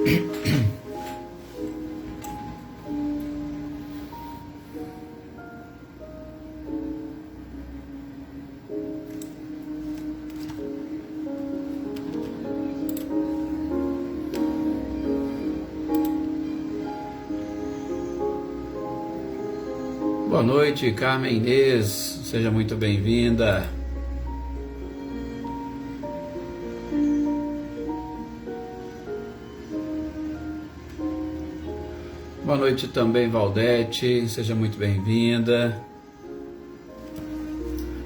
Boa noite, Carmen Inês, seja muito bem-vinda. Boa noite também, Valdete, seja muito bem-vinda.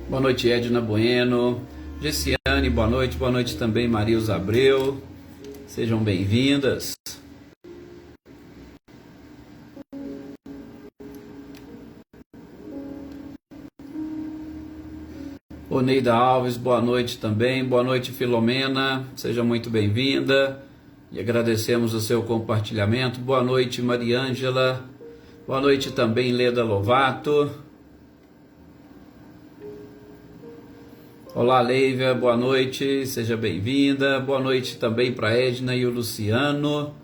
Boa noite, Edna Bueno. Gessiane, boa noite também, Marilza Abreu, sejam bem-vindas. Oneida Alves, boa noite também. Boa noite, Filomena, seja muito bem-vinda e agradecemos o seu compartilhamento. Boa noite, Mariângela. Boa noite também, Leda Lovato. Olá, Leívia, boa noite, seja bem-vinda. Boa noite também para Edna e o Luciano.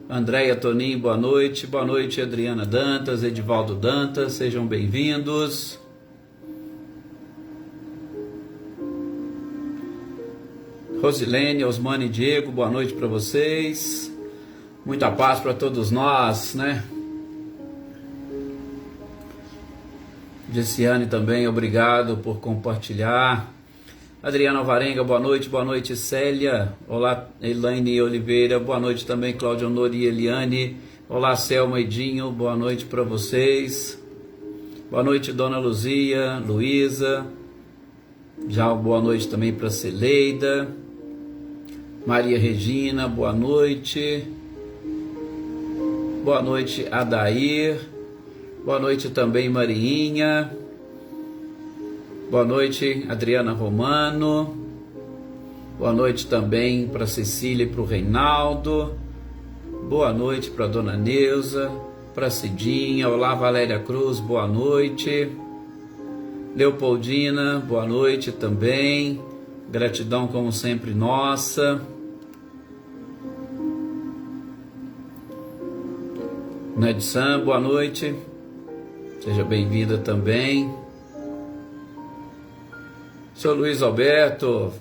Andréia Toninho, boa noite. Boa noite, Adriana Dantas, Edivaldo Dantas, sejam bem-vindos. Rosilene, Osmane e Diego, boa noite para vocês. Muita paz para todos nós, né? Gessiane também, obrigado por compartilhar. Adriana Alvarenga, boa noite Célia. Olá, Elaine Oliveira, boa noite também, Cláudia Honor e Eliane. Olá, Selma e Dinho, boa noite para vocês. Boa noite, Dona Luzia, Luísa. Já boa noite também para Celeida. Maria Regina, boa noite. Boa noite, Adair. Boa noite também, Mariinha. Boa noite, Adriana Romano. Boa noite também para Cecília e para o Reinaldo. Boa noite para Dona Neuza, para Cidinha. Olá, Valéria Cruz, boa noite. Leopoldina, boa noite também. Gratidão como sempre nossa. Nedsan, boa noite. Seja bem-vinda também. Senhor Luiz Alberto,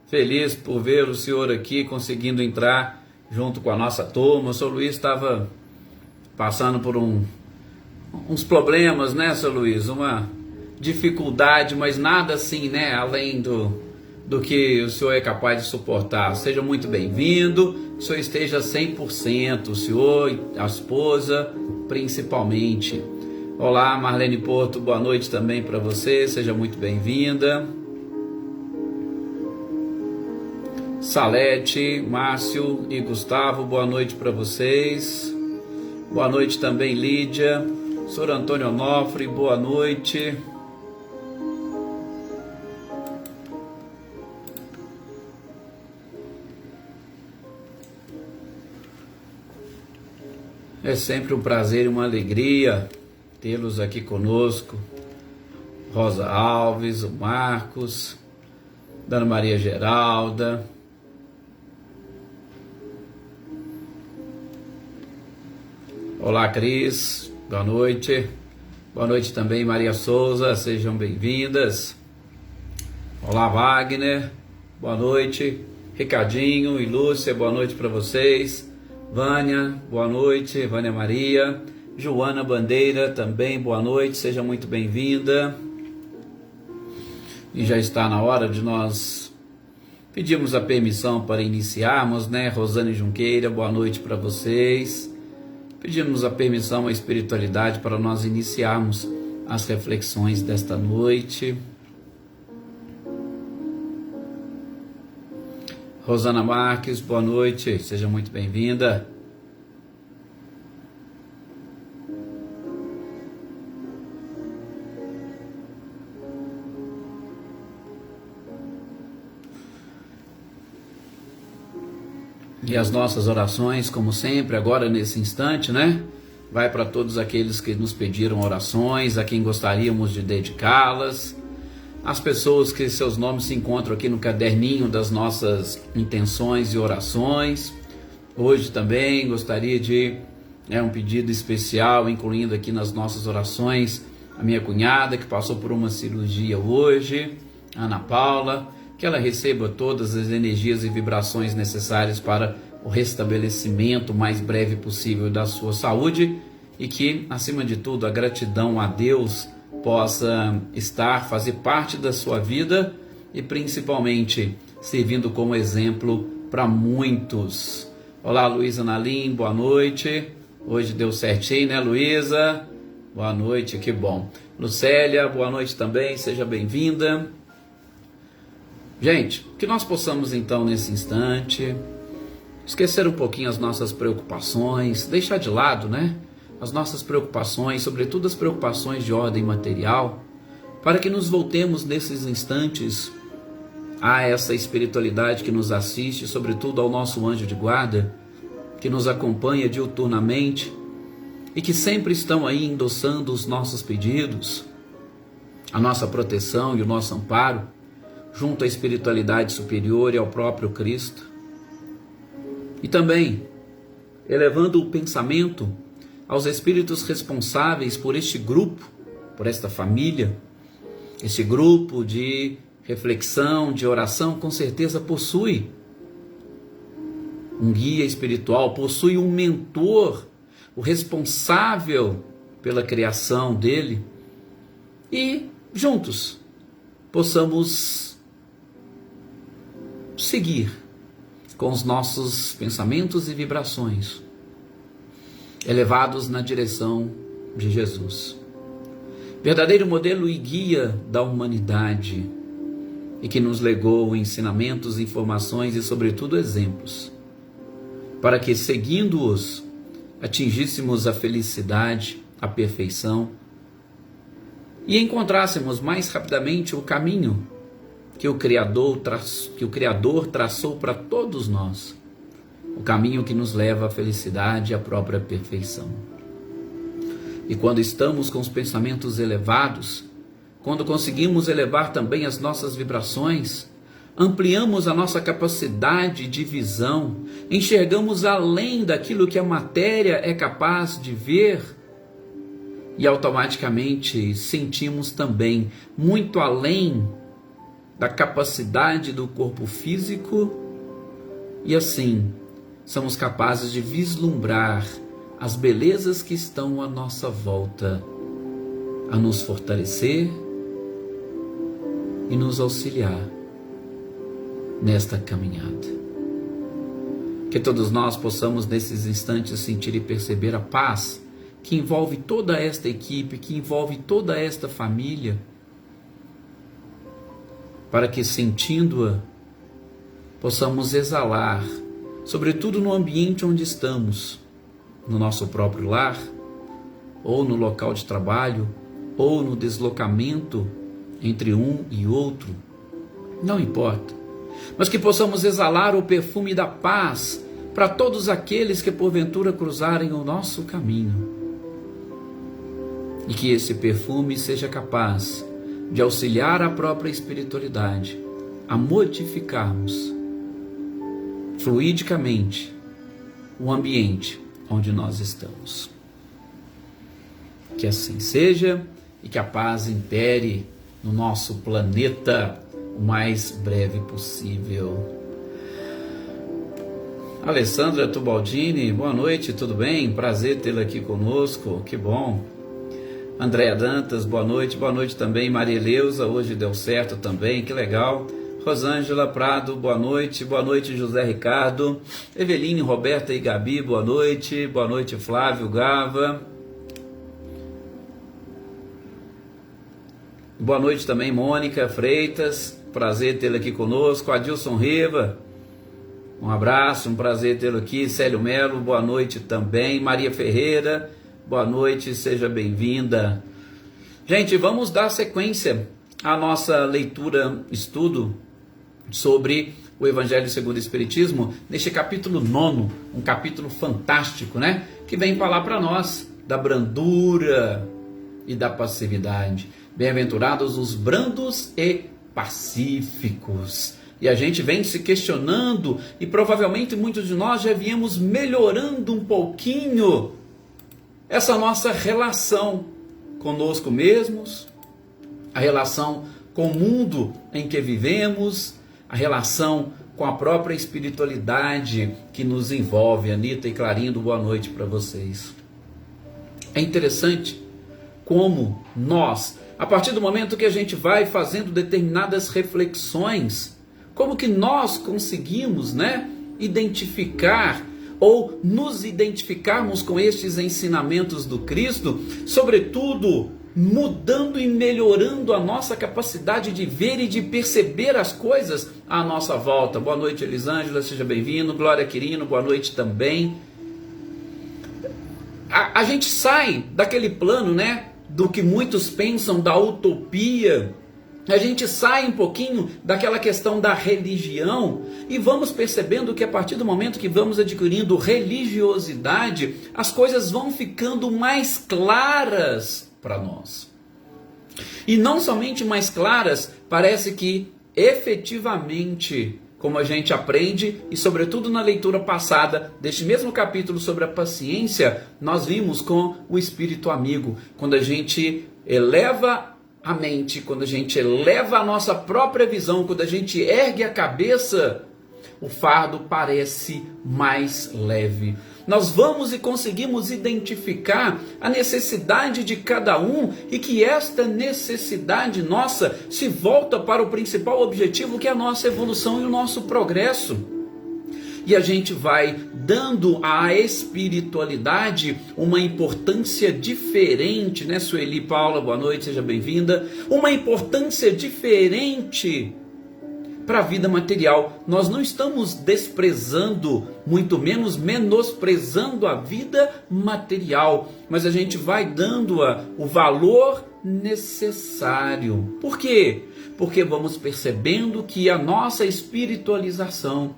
feliz por ver o senhor aqui conseguindo entrar junto com a nossa turma. O senhor Luiz estava passando por uns problemas, né, senhor Luiz? Uma dificuldade, mas nada assim, né, além do que o senhor é capaz de suportar. Seja muito bem-vindo, que o senhor esteja 100%, o senhor e a esposa principalmente. Olá, Marlene Porto, boa noite também para você, seja muito bem-vinda. Salete, Márcio e Gustavo, boa noite para vocês. Boa noite também, Lídia. Senhor Antônio Onofre, boa noite. É sempre um prazer e uma alegria tê-los aqui conosco. Rosa Alves, o Marcos, Dona Maria Geralda. Olá, Cris, boa noite. Boa noite também, Maria Souza, sejam bem-vindas. Olá, Wagner, boa noite. Ricardinho e Lúcia, boa noite para vocês. Vânia, boa noite. Vânia Maria. Joana Bandeira, também boa noite, seja muito bem-vinda. E já está na hora de nós pedirmos a permissão para iniciarmos, né? Rosane Junqueira, boa noite para vocês. Pedimos a permissão à espiritualidade para nós iniciarmos as reflexões desta noite. Rosana Marques, boa noite, seja muito bem-vinda. E as nossas orações, como sempre, agora nesse instante, né? Vai para todos aqueles que nos pediram orações, a quem gostaríamos de dedicá-las, as pessoas que seus nomes se encontram aqui no caderninho das nossas intenções e orações, Hoje também gostaria de um pedido especial, incluindo aqui nas nossas orações, a minha cunhada que passou por uma cirurgia hoje, Ana Paula, que ela receba todas as energias e vibrações necessárias para o restabelecimento mais breve possível da sua saúde e que, acima de tudo, a gratidão a Deus possa fazer parte da sua vida e principalmente servindo como exemplo para muitos. Olá, Luísa Nalim, boa noite. Hoje deu certinho, né, Luísa? Boa noite, que bom. Lucélia, boa noite também, seja bem-vinda. Gente, que nós possamos então nesse instante esquecer um pouquinho as nossas preocupações, deixar de lado, né, as nossas preocupações, sobretudo as preocupações de ordem material, para que nos voltemos nesses instantes a essa espiritualidade que nos assiste, sobretudo ao nosso anjo de guarda, que nos acompanha diuturnamente e que sempre estão aí endossando os nossos pedidos, a nossa proteção e o nosso amparo, junto à espiritualidade superior e ao próprio Cristo. E também elevando o pensamento aos espíritos responsáveis por este grupo, por esta família, este grupo de reflexão, de oração, com certeza possui um guia espiritual, possui um mentor, o responsável pela criação dele, e juntos possamos seguir com os nossos pensamentos e vibrações elevados na direção de Jesus, verdadeiro modelo e guia da humanidade, e que nos legou ensinamentos, informações e sobretudo exemplos, para que seguindo-os atingíssemos a felicidade, a perfeição e encontrássemos mais rapidamente o caminho que o Criador traçou para todos nós, o caminho que nos leva à felicidade e à própria perfeição. E quando estamos com os pensamentos elevados, quando conseguimos elevar também as nossas vibrações, ampliamos a nossa capacidade de visão, enxergamos além daquilo que a matéria é capaz de ver e automaticamente sentimos também muito além da capacidade do corpo físico e assim somos capazes de vislumbrar as belezas que estão à nossa volta, a nos fortalecer e nos auxiliar nesta caminhada. Que todos nós possamos nesses instantes sentir e perceber a paz que envolve toda esta equipe, que envolve toda esta família, para que sentindo-a possamos exalar, sobretudo no ambiente onde estamos, no nosso próprio lar, ou no local de trabalho, ou no deslocamento entre um e outro, não importa, mas que possamos exalar o perfume da paz para todos aqueles que porventura cruzarem o nosso caminho, e que esse perfume seja capaz de auxiliar a própria espiritualidade a modificarmos fluidicamente o ambiente onde nós estamos. Que assim seja e que a paz impere no nosso planeta o mais breve possível. Alessandra Tubaldini, boa noite, tudo bem? Prazer tê-la aqui conosco, que bom. Andréa Dantas, boa noite também. Maria Eleusa, hoje deu certo também, que legal. Rosângela Prado, boa noite José Ricardo. Eveline, Roberta e Gabi, boa noite Flávio Gava. Boa noite também Mônica Freitas, prazer tê-la aqui conosco. Adilson Riva, um abraço, um prazer tê-lo aqui. Célio Melo, boa noite também. Maria Ferreira, boa noite, seja bem-vinda. Gente, vamos dar sequência à nossa leitura, estudo sobre o Evangelho segundo o Espiritismo, neste capítulo 9, um capítulo fantástico, né? Que vem falar para nós da brandura e da passividade. Bem-aventurados os brandos e pacíficos, E a gente vem se questionando e provavelmente muitos de nós já viemos melhorando um pouquinho essa nossa relação conosco mesmos, a relação com o mundo em que vivemos, a relação com a própria espiritualidade que nos envolve. Anitta e Clarindo, boa noite para vocês. É interessante como nós, a partir do momento que a gente vai fazendo determinadas reflexões, como que nós conseguimos, identificar ou nos identificarmos com estes ensinamentos do Cristo, sobretudo mudando e melhorando a nossa capacidade de ver e de perceber as coisas à nossa volta. Boa noite, Elisângela, seja bem-vindo. Glória Quirino, boa noite também. A gente sai daquele plano, do que muitos pensam da utopia. A gente sai um pouquinho daquela questão da religião e vamos percebendo que a partir do momento que vamos adquirindo religiosidade, as coisas vão ficando mais claras para nós. E não somente mais claras, parece que efetivamente, como a gente aprende, e sobretudo na leitura passada deste mesmo capítulo sobre a paciência, nós vimos com o Espírito amigo, quando a gente eleva a mente, quando a gente eleva a nossa própria visão, quando a gente ergue a cabeça, o fardo parece mais leve. Nós vamos e conseguimos identificar a necessidade de cada um e que esta necessidade nossa se volta para o principal objetivo, que é a nossa evolução e o nosso progresso. E a gente vai dando à espiritualidade uma importância diferente, Sueli Paula, boa noite, seja bem-vinda. Uma importância diferente para a vida material. Nós não estamos desprezando, muito menos menosprezando a vida material, mas a gente vai dando-a o valor necessário. Por quê? Porque vamos percebendo que a nossa espiritualização,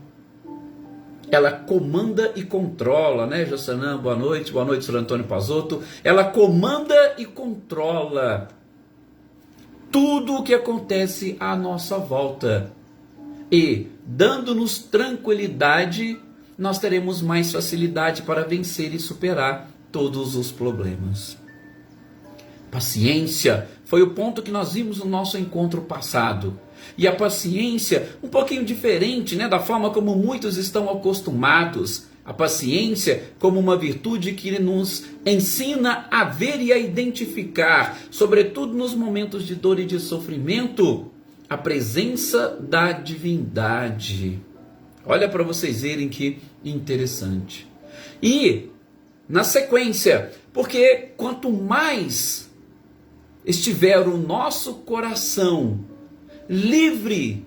ela comanda e controla, Jossanã, boa noite, Sr. Antônio Pazotto. Ela comanda e controla tudo o que acontece à nossa volta. E, dando-nos tranquilidade, nós teremos mais facilidade para vencer e superar todos os problemas. Paciência foi o ponto que nós vimos no nosso encontro passado. E a paciência, um pouquinho diferente, da forma como muitos estão acostumados. A paciência como uma virtude que nos ensina a ver e a identificar, sobretudo nos momentos de dor e de sofrimento, a presença da divindade. Olha para vocês verem que interessante. E, na sequência, porque quanto mais estiver o nosso coração livre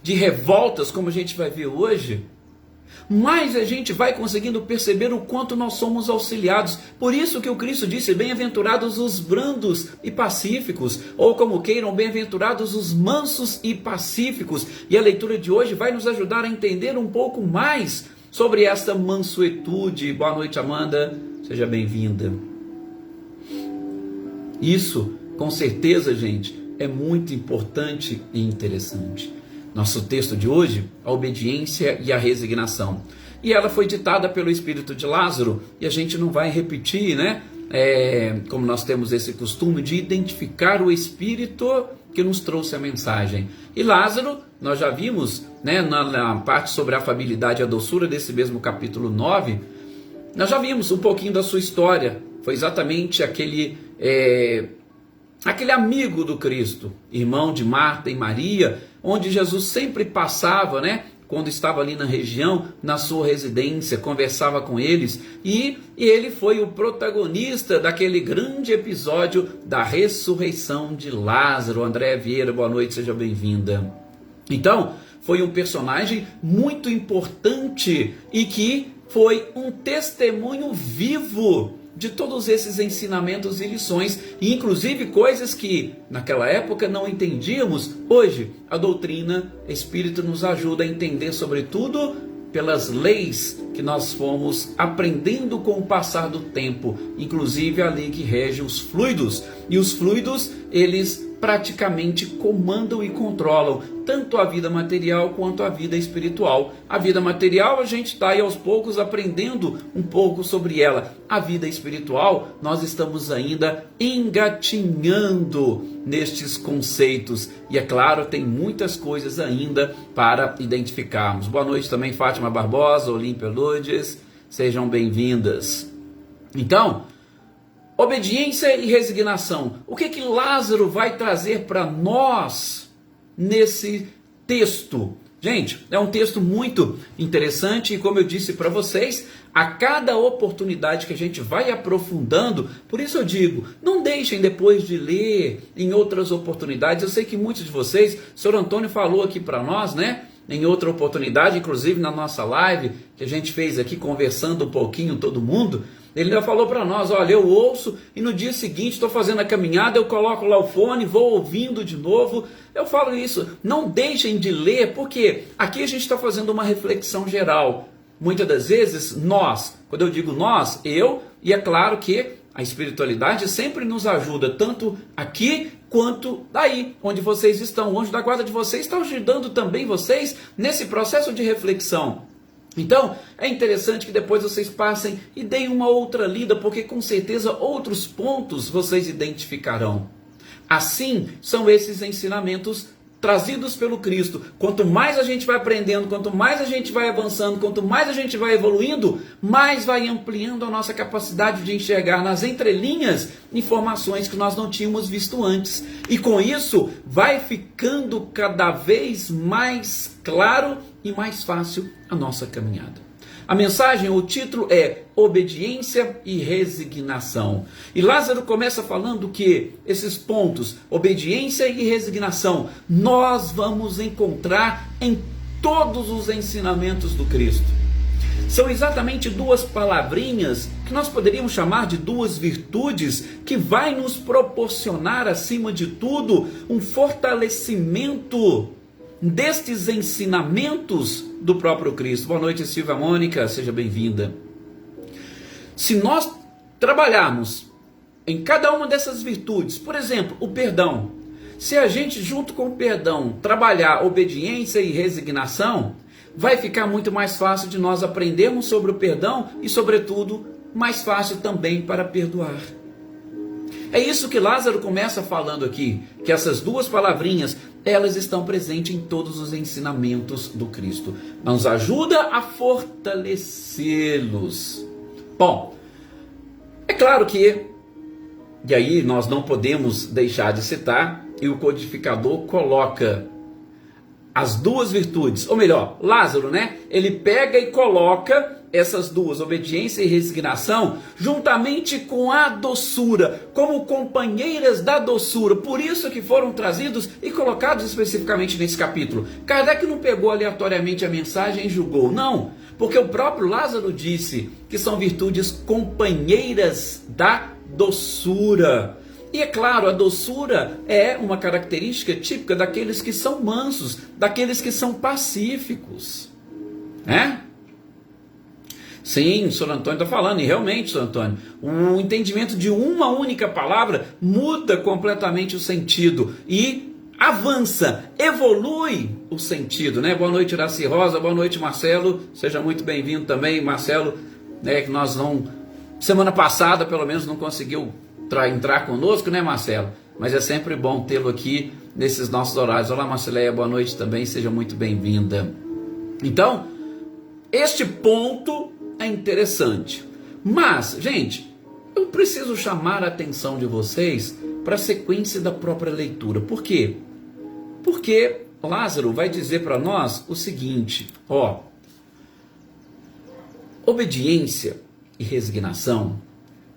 de revoltas, como a gente vai ver hoje, mais a gente vai conseguindo perceber o quanto nós somos auxiliados. Por isso que o Cristo disse, bem-aventurados os brandos e pacíficos, ou como queiram, bem-aventurados os mansos e pacíficos. E a leitura de hoje vai nos ajudar a entender um pouco mais sobre esta mansuetude. Boa noite, Amanda, seja bem-vinda. Isso, com certeza, gente, é muito importante e interessante. Nosso texto de hoje, a obediência e a resignação. E ela foi ditada pelo espírito de Lázaro, e a gente não vai repetir, como nós temos esse costume de identificar o espírito que nos trouxe a mensagem. E Lázaro, nós já vimos, na parte sobre a afabilidade e a doçura desse mesmo capítulo 9, nós já vimos um pouquinho da sua história. Foi exatamente aquele amigo do Cristo, irmão de Marta e Maria, onde Jesus sempre passava, quando estava ali na região, na sua residência, conversava com eles, e ele foi o protagonista daquele grande episódio da ressurreição de Lázaro. Andréa Vieira, boa noite, seja bem-vinda. Então, foi um personagem muito importante e que foi um testemunho vivo de todos esses ensinamentos e lições, e inclusive coisas que naquela época não entendíamos. Hoje a doutrina espírita nos ajuda a entender, sobretudo pelas leis que nós fomos aprendendo com o passar do tempo, inclusive a lei que rege os fluidos. E os fluidos, eles praticamente comandam e controlam tanto a vida material quanto a vida espiritual. A vida material a gente está aí aos poucos aprendendo um pouco sobre ela. A vida espiritual nós estamos ainda engatinhando nestes conceitos. E é claro, tem muitas coisas ainda para identificarmos. Boa noite também, Fátima Barbosa, Olímpia Lourdes, sejam bem-vindas. Então, obediência e resignação. O que Lázaro vai trazer para nós nesse texto? Gente, é um texto muito interessante e, como eu disse para vocês, a cada oportunidade que a gente vai aprofundando, por isso eu digo, não deixem depois de ler em outras oportunidades. Eu sei que muitos de vocês, o senhor Antônio falou aqui para nós, né? Em outra oportunidade, inclusive na nossa live que a gente fez aqui conversando um pouquinho todo mundo, ele já falou para nós, olha, eu ouço e no dia seguinte estou fazendo a caminhada, eu coloco lá o fone, vou ouvindo de novo. Eu falo isso, não deixem de ler, porque aqui a gente está fazendo uma reflexão geral. Muitas das vezes nós, quando eu digo nós, eu, e é claro que a espiritualidade sempre nos ajuda, tanto aqui quanto daí, onde vocês estão. O anjo da guarda de vocês está ajudando também vocês nesse processo de reflexão. Então, é interessante que depois vocês passem e deem uma outra lida, porque com certeza outros pontos vocês identificarão. Assim, são esses ensinamentos trazidos pelo Cristo. Quanto mais a gente vai aprendendo, quanto mais a gente vai avançando, quanto mais a gente vai evoluindo, mais vai ampliando a nossa capacidade de enxergar nas entrelinhas informações que nós não tínhamos visto antes. E com isso, vai ficando cada vez mais claro e mais fácil a nossa caminhada. A mensagem, o título é Obediência e Resignação. E Lázaro começa falando que esses pontos, obediência e resignação, nós vamos encontrar em todos os ensinamentos do Cristo. São exatamente duas palavrinhas que nós poderíamos chamar de duas virtudes que vai nos proporcionar, acima de tudo, um fortalecimento destes ensinamentos do próprio Cristo. Boa noite, Silvia Mônica, seja bem-vinda. Se nós trabalharmos em cada uma dessas virtudes, por exemplo, o perdão, se a gente junto com o perdão trabalhar obediência e resignação, vai ficar muito mais fácil de nós aprendermos sobre o perdão e, sobretudo, mais fácil também para perdoar. É isso que Lázaro começa falando aqui, que essas duas palavrinhas, elas estão presentes em todos os ensinamentos do Cristo. Nos ajuda a fortalecê-los. Bom, é claro que, e aí nós não podemos deixar de citar, e o codificador coloca as duas virtudes, ou melhor, Lázaro, né? Ele pega e coloca essas duas, obediência e resignação, juntamente com a doçura, como companheiras da doçura. Por isso que foram trazidos e colocados especificamente nesse capítulo. Kardec não pegou aleatoriamente a mensagem e julgou, não, porque o próprio Lázaro disse que são virtudes companheiras da doçura. E é claro, a doçura é uma característica típica daqueles que são mansos, daqueles que são pacíficos, né? Sim, o senhor Antônio está falando, e realmente, senhor Antônio, o entendimento de uma única palavra muda completamente o sentido e avança, evolui o sentido, né? Boa noite, Iraci Rosa, boa noite, Marcelo, seja muito bem-vindo também, Marcelo, né, que nós não, semana passada pelo menos não conseguiu entrar conosco, né, Marcelo? Mas é sempre bom tê-lo aqui nesses nossos horários. Olá, Marceleia, boa noite também, seja muito bem-vinda. Então, este ponto é interessante. Mas, gente, eu preciso chamar a atenção de vocês para a sequência da própria leitura. Por quê? Porque Lázaro vai dizer para nós o seguinte, ó, obediência e resignação,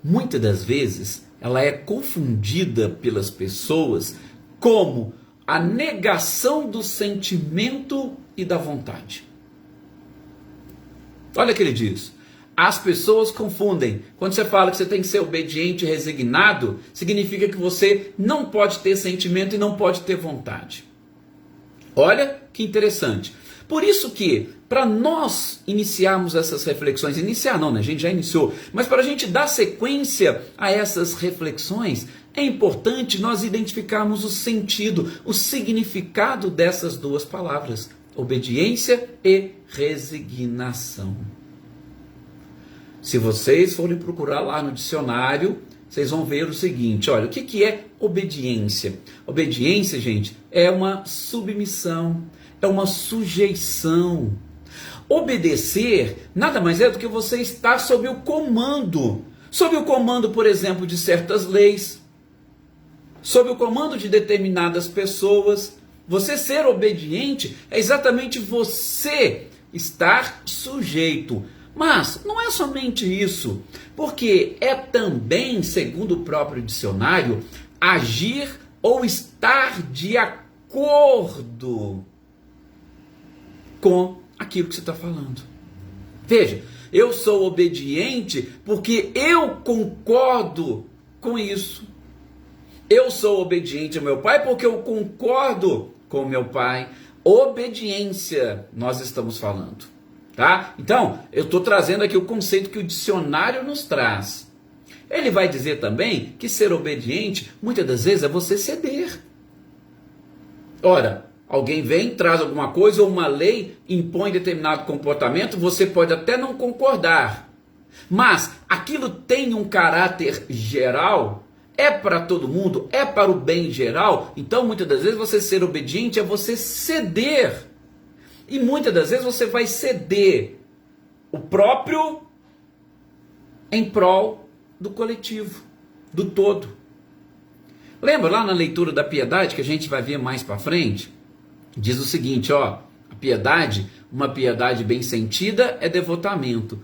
muitas das vezes, ela é confundida pelas pessoas como a negação do sentimento e da vontade. Olha o que ele diz. As pessoas confundem. Quando você fala que você tem que ser obediente e resignado, significa que você não pode ter sentimento e não pode ter vontade. Olha que interessante. Por isso que, para nós iniciarmos essas reflexões, iniciar não, né? A gente já iniciou, mas para a gente dar sequência a essas reflexões, é importante nós identificarmos o sentido, o significado dessas duas palavras, obediência e resignação. Se vocês forem procurar lá no dicionário, vocês vão ver o seguinte, olha, o que é obediência? Obediência, gente, é uma submissão, é uma sujeição. Obedecer nada mais é do que você estar sob o comando, por exemplo, de certas leis, sob o comando de determinadas pessoas. Você ser obediente é exatamente você estar sujeito. Mas não é somente isso, porque é também, segundo o próprio dicionário, agir ou estar de acordo com aquilo que você está falando. Veja, eu sou obediente porque eu concordo com isso. Eu sou obediente ao meu pai porque eu concordo com o meu pai. Obediência, nós estamos falando. Tá? Então, eu estou trazendo aqui o conceito que o dicionário nos traz. Ele vai dizer também que ser obediente, muitas das vezes, é você ceder. Ora, alguém vem, traz alguma coisa, ou uma lei impõe determinado comportamento, você pode até não concordar. Mas aquilo tem um caráter geral, é para todo mundo, é para o bem geral. Então, muitas das vezes, você ser obediente é você ceder. E muitas das vezes você vai ceder o próprio em prol do coletivo, do todo. Lembra lá na leitura da piedade, que a gente vai ver mais para frente? Diz o seguinte, ó, a piedade, uma piedade bem sentida é devotamento,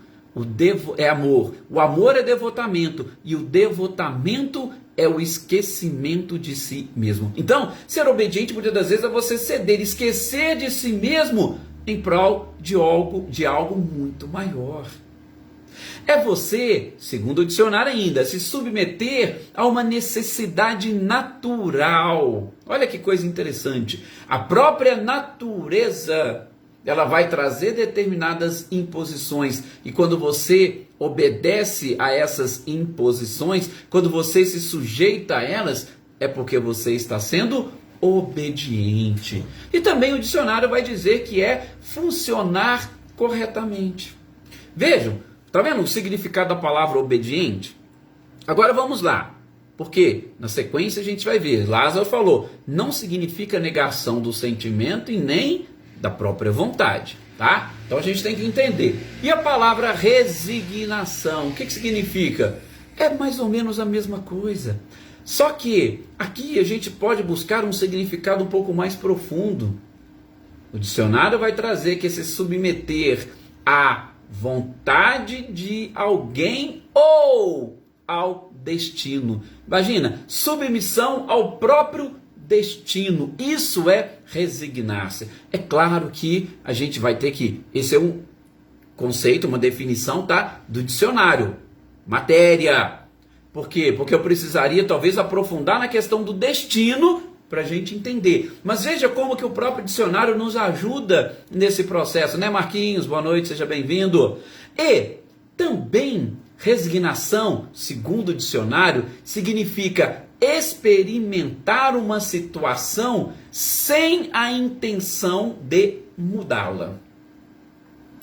é amor, o amor é devotamento e o devotamento é o esquecimento de si mesmo. Então, ser obediente muitas das vezes é você ceder, esquecer de si mesmo em prol de algo muito maior. É você, segundo o dicionário ainda, se submeter a uma necessidade natural. Olha que coisa interessante. A própria natureza, ela vai trazer determinadas imposições. E quando você obedece a essas imposições, quando você se sujeita a elas, é porque você está sendo obediente. E também o dicionário vai dizer que é funcionar corretamente. Vejam, está vendo o significado da palavra obediente? Agora vamos lá. Porque na sequência a gente vai ver. Lázaro falou, não significa negação do sentimento e nem da própria vontade, tá? Então a gente tem que entender. E a palavra resignação, o que significa? É mais ou menos a mesma coisa. Só que aqui a gente pode buscar um significado um pouco mais profundo. O dicionário vai trazer que se submeter à vontade de alguém ou ao destino. Imagina, submissão ao próprio destino. Isso é resignar-se. É claro que a gente vai ter que... Esse é um conceito, uma definição, tá? Do dicionário. Matéria. Por quê? Porque eu precisaria talvez aprofundar na questão do destino para a gente entender. Mas veja como que o próprio dicionário nos ajuda nesse processo, né, Marquinhos? Boa noite, seja bem-vindo. E também resignação, segundo o dicionário, significa experimentar uma situação sem a intenção de mudá-la.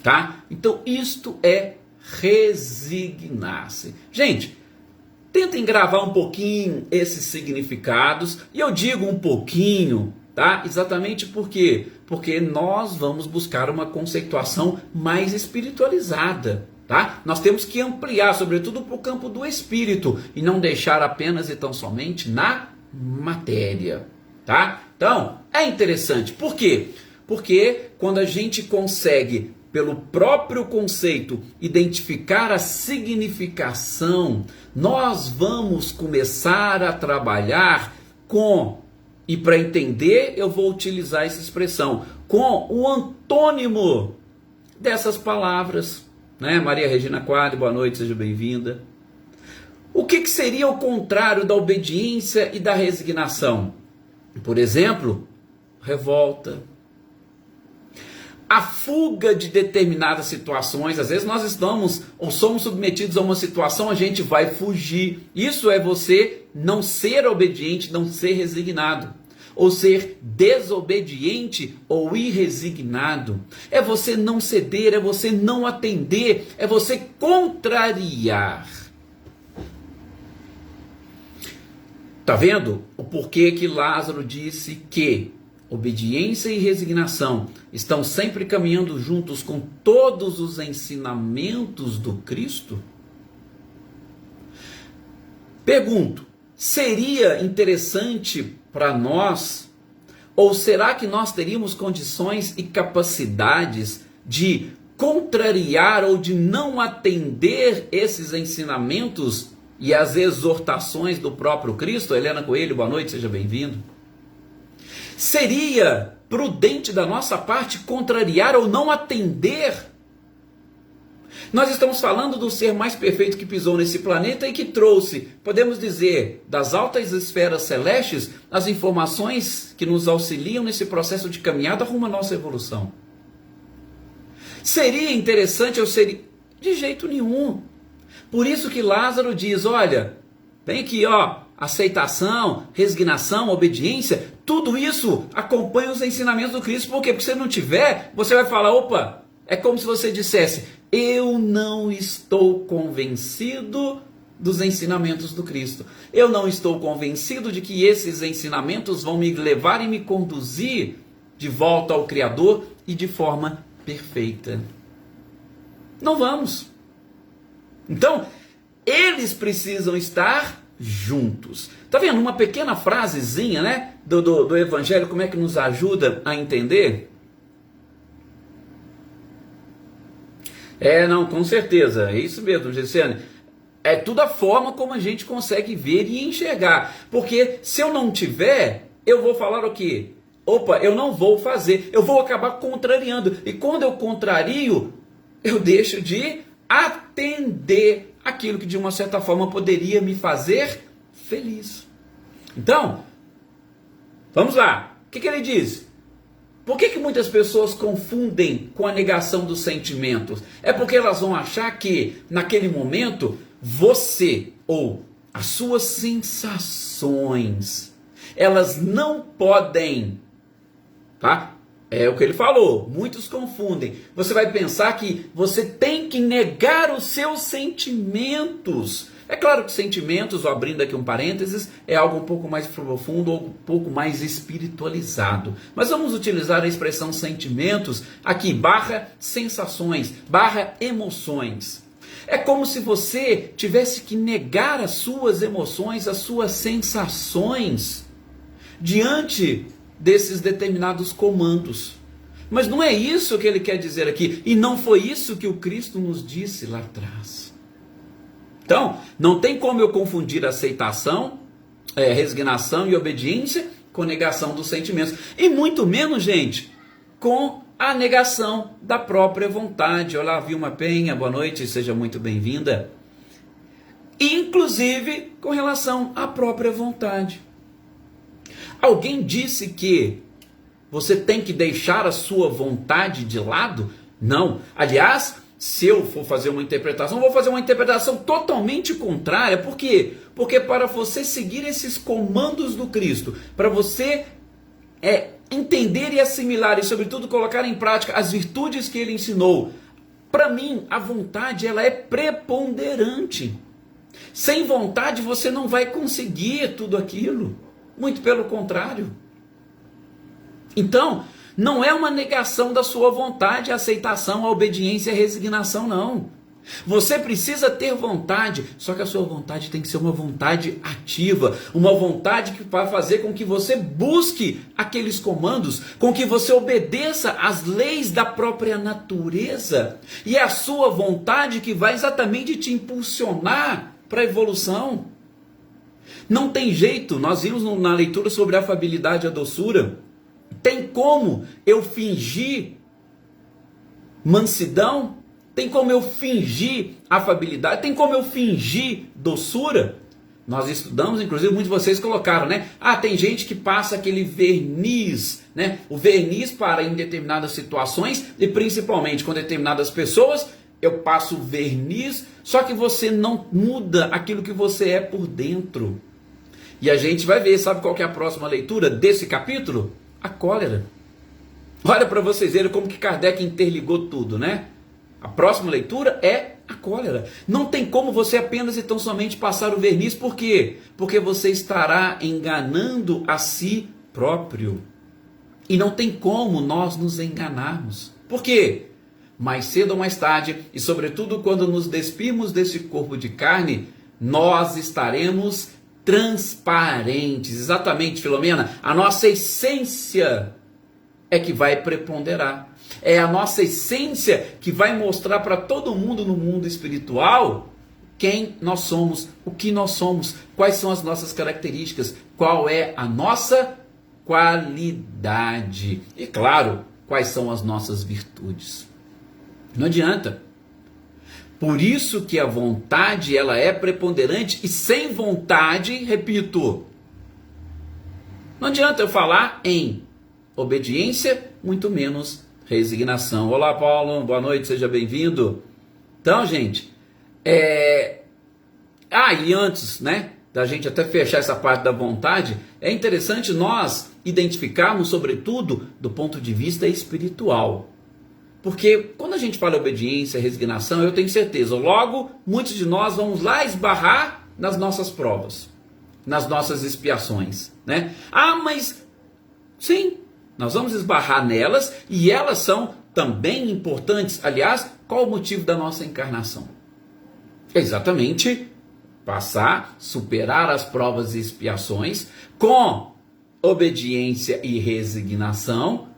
Tá? Então, isto é resignar-se. Gente, tentem gravar um pouquinho esses significados, e eu digo um pouquinho, tá? Exatamente por quê? Porque nós vamos buscar uma conceituação mais espiritualizada, tá? Nós temos que ampliar, sobretudo para o campo do espírito, e não deixar apenas e tão somente na matéria, tá? Então, é interessante. Por quê? Porque quando a gente consegue, pelo próprio conceito, identificar a significação, nós vamos começar a trabalhar com, e para entender eu vou utilizar essa expressão, com o antônimo dessas palavras, né? Maria Regina Quadri, boa noite, seja bem-vinda. O que seria o contrário da obediência e da resignação? Por exemplo, revolta. a fuga de determinadas situações. Às vezes nós estamos ou somos submetidos a uma situação, a gente vai fugir. Isso é você não ser obediente, não ser resignado. Ou ser desobediente ou irresignado. É você não ceder, é você não atender, é você contrariar. Tá vendo o porquê que Lázaro disse que obediência e resignação estão sempre caminhando juntos com todos os ensinamentos do Cristo? Pergunto, seria interessante para nós, ou será que nós teríamos condições e capacidades de contrariar ou de não atender esses ensinamentos e as exortações do próprio Cristo? Helena Coelho, boa noite, seja bem-vindo. Seria prudente da nossa parte contrariar ou não atender? Nós estamos falando do ser mais perfeito que pisou nesse planeta e que trouxe, podemos dizer, das altas esferas celestes, as informações que nos auxiliam nesse processo de caminhada rumo à nossa evolução. Seria interessante ou seria? De jeito nenhum. Por isso que Lázaro diz, olha, vem aqui, ó, aceitação, resignação, obediência, tudo isso acompanha os ensinamentos do Cristo. Por quê? Porque se não tiver, você vai falar, opa, é como se você dissesse, eu não estou convencido dos ensinamentos do Cristo. Eu não estou convencido de que esses ensinamentos vão me levar e me conduzir de volta ao Criador e de forma perfeita. Não vamos. Então, eles precisam estar juntos. Tá vendo? Uma pequena frasezinha, né, do Evangelho, como é que nos ajuda a entender? Não, com certeza, é isso mesmo, Gessiane. É tudo a forma como a gente consegue ver e enxergar. Porque se eu não tiver, eu vou falar o quê? Opa, eu não vou fazer, eu vou acabar contrariando. E quando eu contrario, eu deixo de atender aquilo que de uma certa forma poderia me fazer feliz. Então, vamos lá. O que ele diz? Por que muitas pessoas confundem com a negação dos sentimentos? É porque elas vão achar que, naquele momento, você ou as suas sensações, elas não podem, tá? É o que ele falou, muitos confundem. Você vai pensar que você tem que negar os seus sentimentos. É claro que sentimentos, abrindo aqui um parênteses, é algo um pouco mais profundo ou um pouco mais espiritualizado. Mas vamos utilizar a expressão sentimentos aqui, barra sensações, barra emoções. É como se você tivesse que negar as suas emoções, as suas sensações, diante desses determinados comandos. Mas não é isso que ele quer dizer aqui, e não foi isso que o Cristo nos disse lá atrás. Então, não tem como eu confundir aceitação, resignação e obediência com negação dos sentimentos. E muito menos, gente, com a negação da própria vontade. Olá, Vilma Penha, boa noite, seja muito bem-vinda. Inclusive com relação à própria vontade. Alguém disse que você tem que deixar a sua vontade de lado? Não. Aliás, se eu for fazer uma interpretação, vou fazer uma interpretação totalmente contrária. Por quê? Porque para você seguir esses comandos do Cristo, para você entender e assimilar e, sobretudo, colocar em prática as virtudes que ele ensinou, para mim, a vontade ela é preponderante. Sem vontade, você não vai conseguir tudo aquilo. Muito pelo contrário. Então, não é uma negação da sua vontade, a aceitação, a obediência e a resignação, não. Você precisa ter vontade, só que a sua vontade tem que ser uma vontade ativa, uma vontade que vai fazer com que você busque aqueles comandos, com que você obedeça às leis da própria natureza. E é a sua vontade que vai exatamente te impulsionar para a evolução. Não tem jeito, nós vimos na leitura sobre a afabilidade e a doçura. Tem como eu fingir mansidão? Tem como eu fingir afabilidade? Tem como eu fingir doçura? Nós estudamos, inclusive muitos de vocês colocaram, né? Ah, tem gente que passa aquele verniz, né? O verniz para em determinadas situações e principalmente com determinadas pessoas, eu passo o verniz, só que você não muda aquilo que você é por dentro. E a gente vai ver, sabe qual que é a próxima leitura desse capítulo? A cólera. Olha para vocês verem como que Kardec interligou tudo, né? A próxima leitura é a cólera. Não tem como você apenas e tão somente passar o verniz, por quê? Porque você estará enganando a si próprio. E não tem como nós nos enganarmos. Por quê? Mais cedo ou mais tarde, e sobretudo quando nos despirmos desse corpo de carne, nós estaremos transparentes. Exatamente, Filomena, a nossa essência é que vai preponderar. É a nossa essência que vai mostrar para todo mundo no mundo espiritual quem nós somos, o que nós somos, quais são as nossas características, qual é a nossa qualidade e, claro, quais são as nossas virtudes. Não adianta. Por isso que a vontade ela é preponderante e sem vontade, repito, não adianta eu falar em obediência, muito menos resignação. Olá, Paulo, boa noite, seja bem-vindo. Então, gente, e antes, né, da gente até fechar essa parte da vontade, é interessante nós identificarmos, sobretudo, do ponto de vista espiritual. Porque quando a gente fala obediência, resignação, eu tenho certeza, logo, muitos de nós vamos lá esbarrar nas nossas provas, nas nossas expiações, né? Ah, mas, sim, nós vamos esbarrar nelas e elas são também importantes. Aliás, qual o motivo da nossa encarnação? É exatamente passar, superar as provas e expiações com obediência e resignação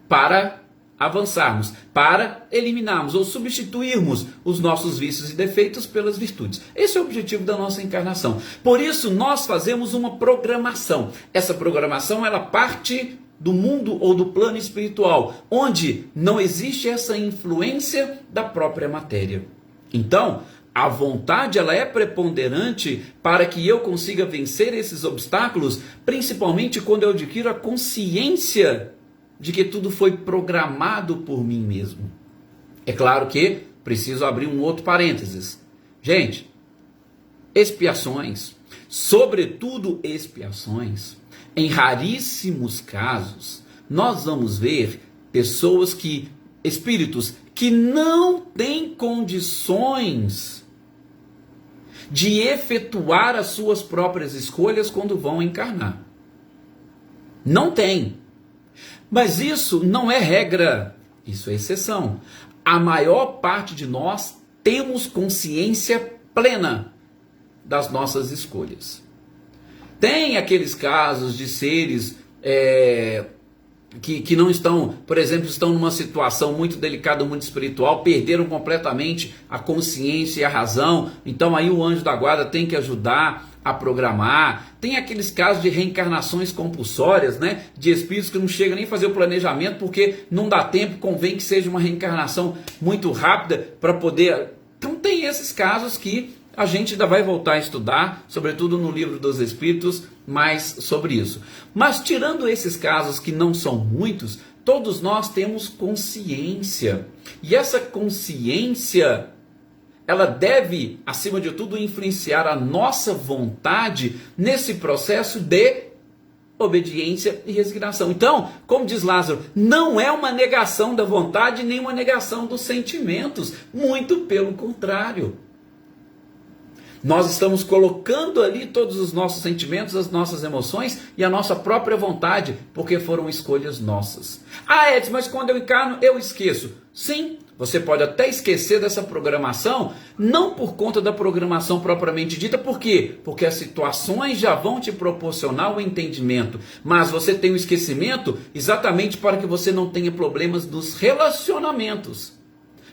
para avançarmos, para eliminarmos ou substituirmos os nossos vícios e defeitos pelas virtudes. Esse é o objetivo da nossa encarnação. Por isso nós fazemos uma programação. Essa programação ela parte do mundo ou do plano espiritual, onde não existe essa influência da própria matéria. Então, a vontade ela é preponderante para que eu consiga vencer esses obstáculos, principalmente quando eu adquiro a consciência de que tudo foi programado por mim mesmo. É claro que preciso abrir um outro parênteses. Gente, expiações, sobretudo expiações, em raríssimos casos, nós vamos ver espíritos que não têm condições de efetuar as suas próprias escolhas quando vão encarnar. Não tem. Mas isso não é regra, isso é exceção. A maior parte de nós temos consciência plena das nossas escolhas. Tem aqueles casos de seres que não estão, por exemplo, estão numa situação muito delicada, muito espiritual, perderam completamente a consciência e a razão, então aí o anjo da guarda tem que ajudar a programar. Tem aqueles casos de reencarnações compulsórias, né, de espíritos que não chegam nem a fazer o planejamento porque não dá tempo, convém que seja uma reencarnação muito rápida para poder... Então tem esses casos que a gente ainda vai voltar a estudar, sobretudo no Livro dos Espíritos, mais sobre isso. Mas tirando esses casos que não são muitos, todos nós temos consciência. E essa consciência, ela deve, acima de tudo, influenciar a nossa vontade nesse processo de obediência e resignação. Então, como diz Lázaro, não é uma negação da vontade, nem uma negação dos sentimentos. Muito pelo contrário. Nós estamos colocando ali todos os nossos sentimentos, as nossas emoções e a nossa própria vontade, porque foram escolhas nossas. Ah, Edson, mas quando eu encarno, eu esqueço. Sim, você pode até esquecer dessa programação, não por conta da programação propriamente dita, por quê? Porque as situações já vão te proporcionar o entendimento, mas você tem o esquecimento exatamente para que você não tenha problemas nos relacionamentos,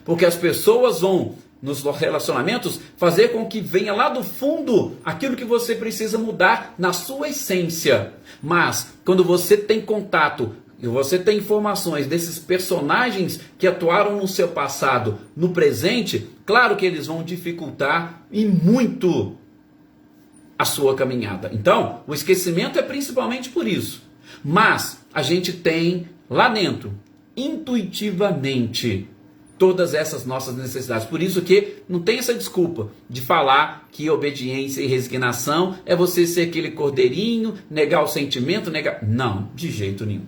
porque as pessoas vão, nos relacionamentos, fazer com que venha lá do fundo aquilo que você precisa mudar na sua essência. Mas quando você tem contato e você tem informações desses personagens que atuaram no seu passado, no presente, claro que eles vão dificultar e muito a sua caminhada. Então, o esquecimento é principalmente por isso. Mas a gente tem lá dentro, intuitivamente, todas essas nossas necessidades. Por isso que não tem essa desculpa de falar que obediência e resignação é você ser aquele cordeirinho, negar o sentimento, negar... Não, de jeito nenhum.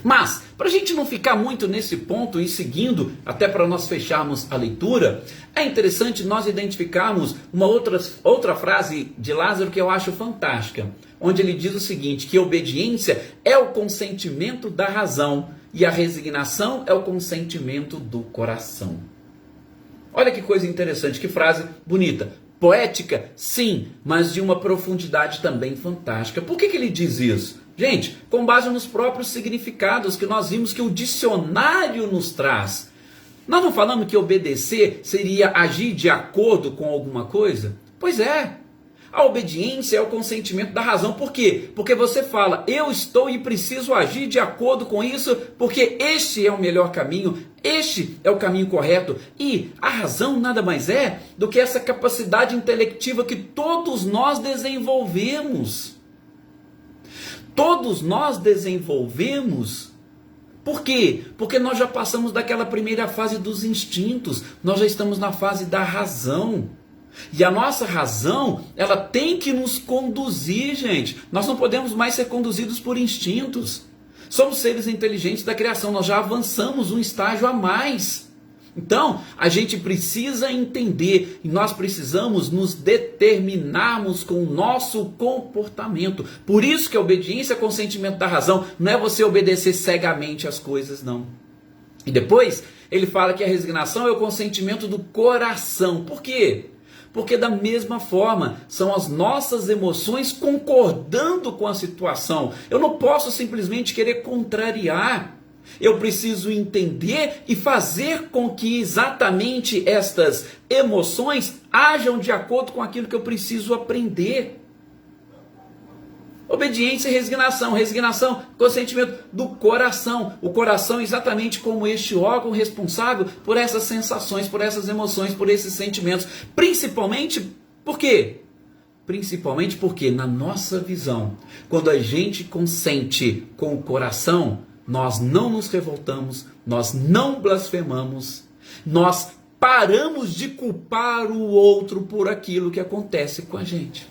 Mas, para a gente não ficar muito nesse ponto e seguindo, até para nós fecharmos a leitura, é interessante nós identificarmos uma outra frase de Lázaro que eu acho fantástica, onde ele diz o seguinte, que a obediência é o consentimento da razão e a resignação é o consentimento do coração. Olha que coisa interessante, que frase bonita. Poética, sim, mas de uma profundidade também fantástica. Por que ele diz isso? Gente, com base nos próprios significados que nós vimos que o dicionário nos traz. Nós não falamos que obedecer seria agir de acordo com alguma coisa? Pois é. A obediência é o consentimento da razão. Por quê? Porque você fala, eu estou e preciso agir de acordo com isso, porque este é o melhor caminho, este é o caminho correto. E a razão nada mais é do que essa capacidade intelectiva que todos nós desenvolvemos. Todos nós desenvolvemos. Por quê? Porque nós já passamos daquela primeira fase dos instintos, nós já estamos na fase da razão. E a nossa razão, ela tem que nos conduzir, gente. Nós não podemos mais ser conduzidos por instintos. Somos seres inteligentes da criação, nós já avançamos um estágio a mais. Então, a gente precisa entender e nós precisamos nos determinarmos com o nosso comportamento. Por isso que a obediência é consentimento da razão, não é você obedecer cegamente às coisas, não. E depois, ele fala que a resignação é o consentimento do coração. Por quê? Porque da mesma forma, são as nossas emoções concordando com a situação. Eu não posso simplesmente querer contrariar. Eu preciso entender e fazer com que exatamente estas emoções ajam de acordo com aquilo que eu preciso aprender. Obediência e resignação. Resignação, consentimento do coração. O coração exatamente como este órgão responsável por essas sensações, por essas emoções, por esses sentimentos. Principalmente, por quê? Principalmente porque na nossa visão, quando a gente consente com o coração, nós não nos revoltamos, nós não blasfemamos, nós paramos de culpar o outro por aquilo que acontece com a gente.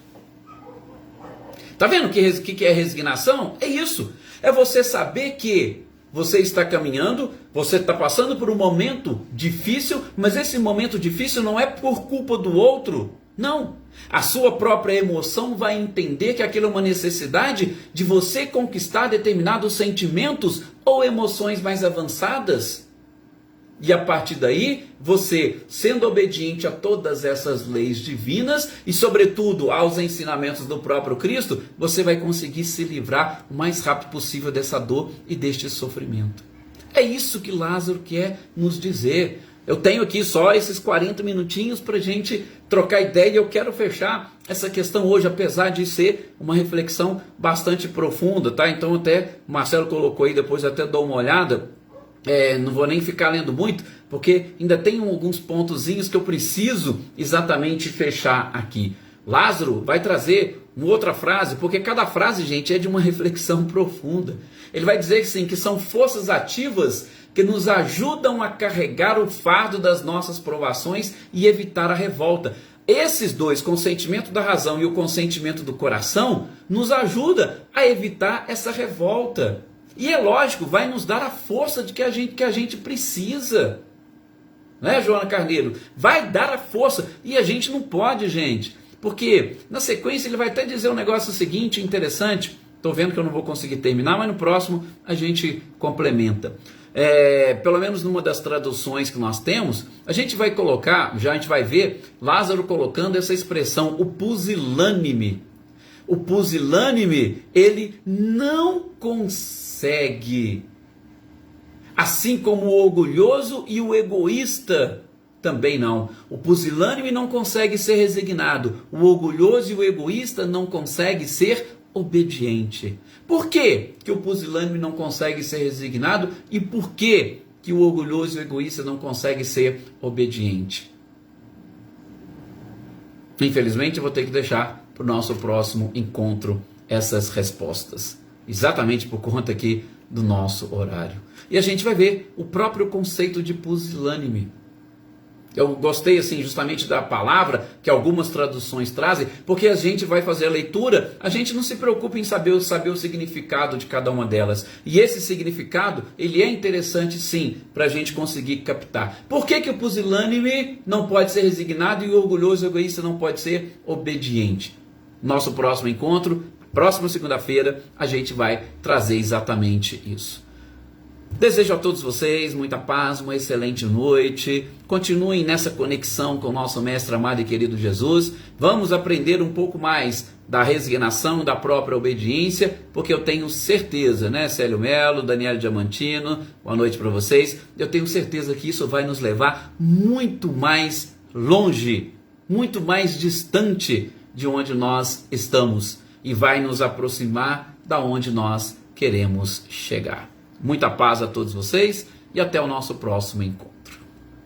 Tá vendo o que é resignação? É isso. É você saber que você está caminhando, você está passando por um momento difícil, mas esse momento difícil não é por culpa do outro. Não. A sua própria emoção vai entender que aquilo é uma necessidade de você conquistar determinados sentimentos ou emoções mais avançadas. E a partir daí, você, sendo obediente a todas essas leis divinas e, sobretudo, aos ensinamentos do próprio Cristo, você vai conseguir se livrar o mais rápido possível dessa dor e deste sofrimento. É isso que Lázaro quer nos dizer. Eu tenho aqui só esses 40 minutinhos para a gente trocar ideia e eu quero fechar essa questão hoje, apesar de ser uma reflexão bastante profunda, tá? Então até o Marcelo colocou aí, depois eu até dou uma olhada. Não vou nem ficar lendo muito, porque ainda tem alguns pontozinhos que eu preciso exatamente fechar aqui. Lázaro vai trazer uma outra frase, porque cada frase, gente, é de uma reflexão profunda. Ele vai dizer sim, que são forças ativas que nos ajudam a carregar o fardo das nossas provações e evitar a revolta. Esses dois, consentimento da razão e o consentimento do coração, nos ajuda a evitar essa revolta. E é lógico, vai nos dar a força de que a gente precisa. Né, Joana Carneiro? Vai dar a força. E a gente não pode, gente. Porque na sequência ele vai até dizer um negócio seguinte, interessante. Estou vendo que eu não vou conseguir terminar, mas no próximo a gente complementa. Pelo menos numa das traduções que nós temos, a gente vai colocar, já a gente vai ver Lázaro colocando essa expressão, o pusilânime. O pusilânime, ele não consegue, assim como o orgulhoso e o egoísta também não. O pusilânime não consegue ser resignado, o orgulhoso e o egoísta não conseguem ser obediente. Por que que o pusilânime não consegue ser resignado e por que que o orgulhoso e o egoísta não conseguem ser obediente? Infelizmente eu vou ter que deixar para o nosso próximo encontro essas respostas, exatamente por conta aqui do nosso horário. E a gente vai ver o próprio conceito de pusilânime. Eu gostei assim justamente da palavra que algumas traduções trazem, porque a gente vai fazer a leitura, a gente não se preocupa em saber o significado de cada uma delas. E esse significado, ele é interessante sim, para a gente conseguir captar. Por que o pusilânime não pode ser resignado e o orgulhoso e egoísta não pode ser obediente? Nosso próximo encontro, próxima segunda-feira, a gente vai trazer exatamente isso. Desejo a todos vocês muita paz, uma excelente noite. Continuem nessa conexão com o nosso mestre amado e querido Jesus. Vamos aprender um pouco mais da resignação, da própria obediência, porque eu tenho certeza, né, Célio Melo, Daniel Diamantino, boa noite para vocês. Eu tenho certeza que isso vai nos levar muito mais longe, muito mais distante de onde nós estamos e vai nos aproximar da onde nós queremos chegar. Muita paz a todos vocês e até o nosso próximo encontro.